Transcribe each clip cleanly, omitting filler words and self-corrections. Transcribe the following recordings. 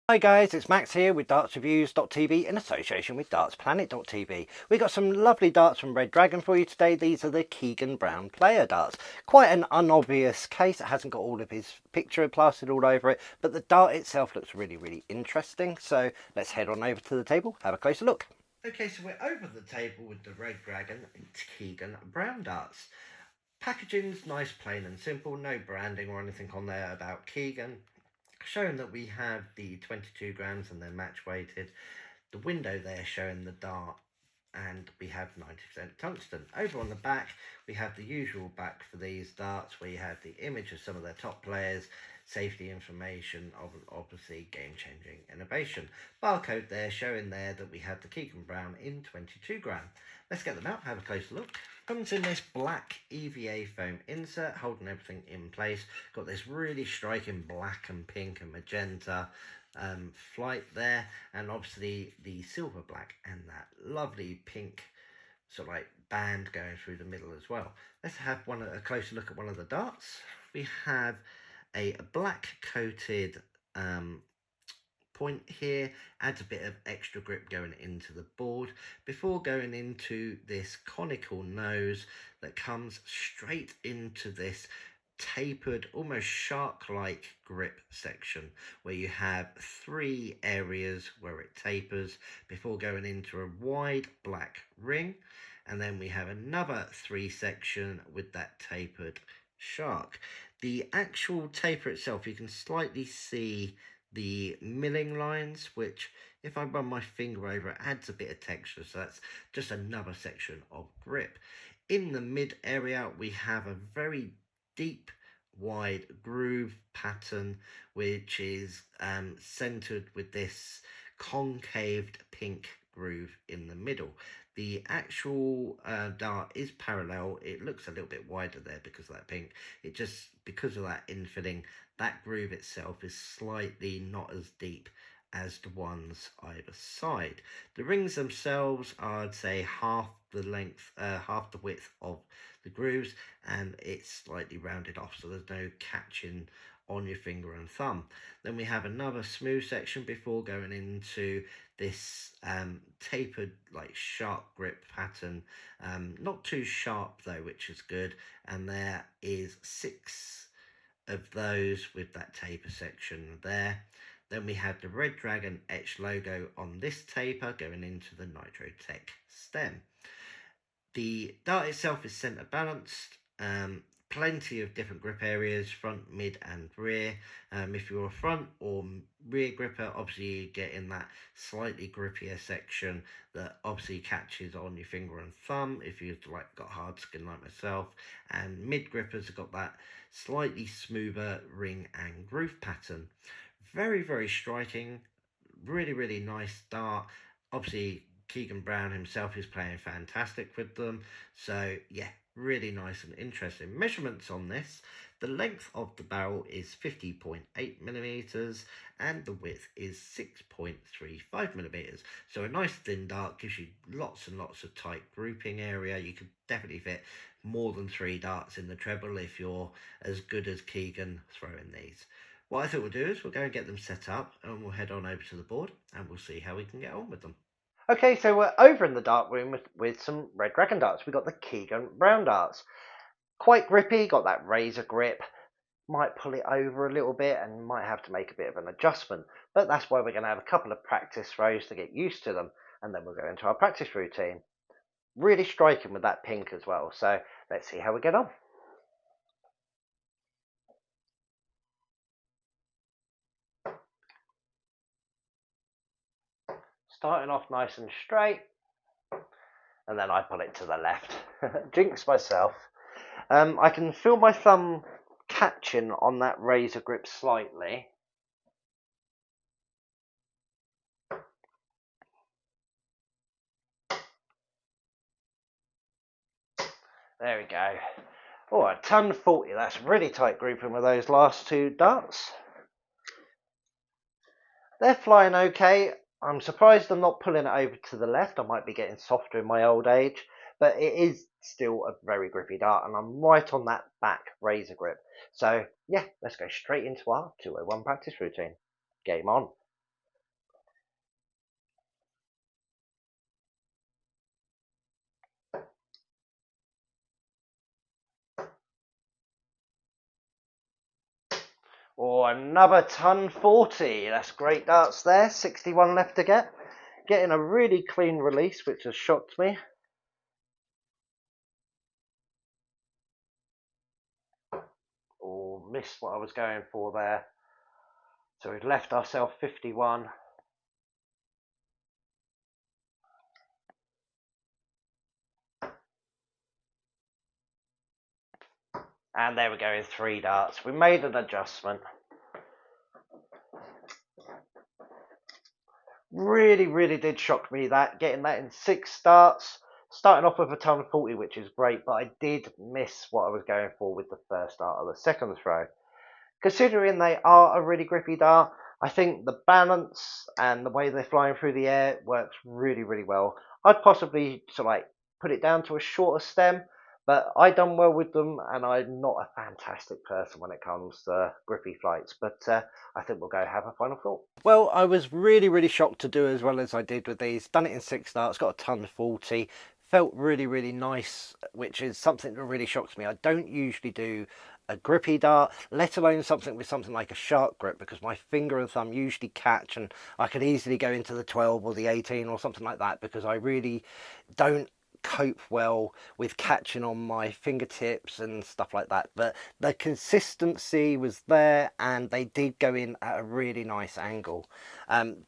Hi guys, it's Max here with dartsreviews.tv in association with dartsplanet.tv. We've got some lovely darts from Red Dragon for you today. These are the Keegan Brown player darts. Quite an unobvious case. It hasn't got all of his picture plastered all over it, but the dart itself looks really interesting. So let's head on over to the table, have a closer look. Okay, so we're over the table with the Red Dragon and Keegan Brown darts. Packaging's nice, plain and simple, no branding or anything on there about Keegan. Showing that we have the 22 grams and they're match weighted. The window there showing the dart, and we have 90% tungsten. Over on the back, we have the usual back for these darts where you have the image of some of their top players, safety information, obviously game-changing innovation. Barcode there showing there that we have the Keegan Brown in 22 gram. Let's get them out, have a closer look. Comes in this black EVA foam insert, holding everything in place. Got this really striking black and pink and magenta flight there, and obviously the silver black and that lovely pink sort of like band going through the middle as well. Let's have a closer look at one of the darts. We have a black coated point here, adds a bit of extra grip going into the board before going into this conical nose that comes straight into this tapered, almost shark-like grip section where you have three areas where it tapers before going into a wide black ring, and then we have another three section with that tapered shark. The actual taper itself, you can slightly see the milling lines, which if I run my finger over it adds a bit of texture, so that's just another section of grip. In the mid area we have a very deep wide groove pattern which is centered with this concaved pink groove in the middle. The actual dart is parallel. It looks a little bit wider there because of that pink. It just, because of that infilling, that groove itself is slightly not as deep as the ones either side. The rings themselves are, I'd say, half the length, half the width of the grooves, and it's slightly rounded off, so there's no catching on your finger and thumb. Then we have another smooth section before going into this tapered, like sharp grip pattern. Not too sharp though, which is good. And there is 6 of those with that taper section there. Then we have the Red Dragon etched logo on this taper going into the Nitro Tech stem. The dart itself is centre balanced, plenty of different grip areas, front, mid and rear. If you're a front or rear gripper, obviously you get in that slightly grippier section that obviously catches on your finger and thumb if you've like got hard skin like myself, and mid grippers have got that slightly smoother ring and groove pattern. Very striking, really nice dart. Obviously Keegan Brown himself is playing fantastic with them. So yeah, really nice and interesting. Measurements on this: the length of the barrel is 50.8 millimeters and the width is 6.35 millimeters. So a nice thin dart, gives you lots and lots of tight grouping area. You could definitely fit more than 3 darts in the treble if you're as good as Keegan throwing these. What I thought we'll do is we'll go and get them set up and we'll head on over to the board and we'll see how we can get on with them. Okay, so we're over in the dart room with some Red Dragon darts. We've got the Keegan Brown darts. Quite grippy, got that razor grip. Might pull it over a little bit and might have to make a bit of an adjustment. But that's why we're going to have a couple of practice throws to get used to them. And then we'll go into our practice routine. Really striking with that pink as well. So let's see how we get on. Starting off nice and straight. And then I pull it to the left. Jinx myself. I can feel my thumb catching on that razor grip slightly. There we go. Oh, a ton 40. That's really tight grouping with those last 2 darts. They're flying okay. I'm surprised I'm not pulling it over to the left. I might be getting softer in my old age, but it is still a very grippy dart, and I'm right on that back razor grip. So yeah, let's go straight into our 201 practice routine. Game on. Oh, another ton 40. That's great darts there. 61 left to get. Getting a really clean release, which has shocked me. Oh, missed what I was going for there. So we've left ourselves 51. And there we go in 3 darts. We made an adjustment. Really did shock me that, getting that in 6 darts. Starting off with a ton 40, which is great, but I did miss what I was going for with the first dart or the second throw. Considering they are a really grippy dart, I think the balance and the way they're flying through the air works really well. I'd possibly sort of like put it down to a shorter stem, but I done well with them, and I'm not a fantastic person when it comes to grippy flights. But I think we'll go have a final thought. Well, I was really shocked to do as well as I did with these. Done it in 6 darts, got a ton 40. Felt really nice, which is something that really shocks me. I don't usually do a grippy dart, let alone something with something like a shark grip, because my finger and thumb usually catch, and I could easily go into the 12 or the 18 or something like that, because I really don't cope well with catching on my fingertips and stuff like that. But the consistency was there, and they did go in at a really nice angle.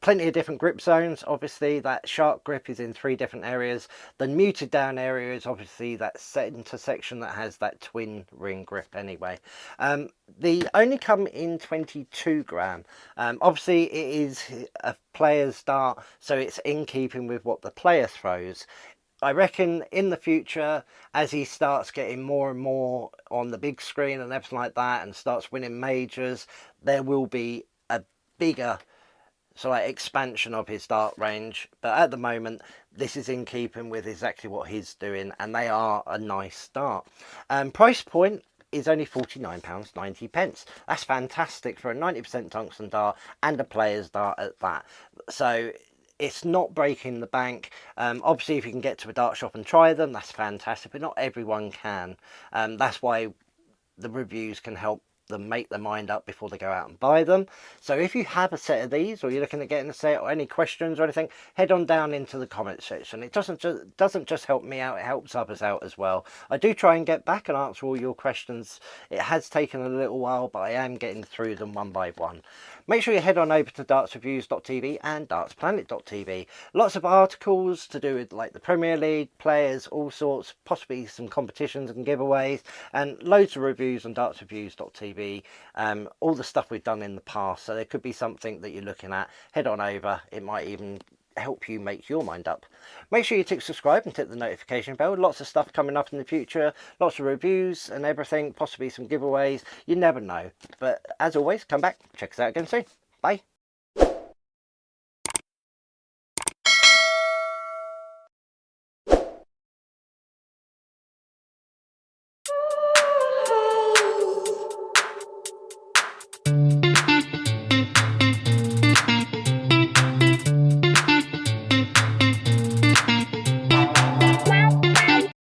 Plenty of different grip zones. Obviously that shark grip is in 3 different areas. The muted down area is obviously that center section that has that twin ring grip anyway. They only come in 22 gram. Obviously it is a player's dart, so it's in keeping with what the player throws. I reckon in the future, as he starts getting more and more on the big screen and everything like that, and starts winning majors, there will be a bigger sort of expansion of his dart range. But at the moment, this is in keeping with exactly what he's doing, and they are a nice dart. Price point is only £49.90. That's fantastic for a 90% tungsten dart and a player's dart at that. So it's not breaking the bank. Obviously, if you can get to a dart shop and try them, that's fantastic, but not everyone can. That's why the reviews can help them make their mind up before they go out and buy them. So if you have a set of these, or you're looking at getting a set, or any questions or anything, head on down into the comment section. It doesn't just help me out, it helps others out as well. I do try and get back and answer all your questions. It has taken a little while, but I am getting through them one by one. Make sure you head on over to dartsreviews.tv and dartsplanet.tv. Lots of articles to do with like the Premier League, players, all sorts, possibly some competitions and giveaways, and loads of reviews on dartsreviews.tv. All the stuff we've done in the past, so there could be something that you're looking at. Head on over, it might even help you make your mind up. Make sure you tick subscribe and tick the notification bell. Lots of stuff coming up in the future, lots of reviews and everything, possibly some giveaways, you never know. But as always, come back, check us out again soon. Bye.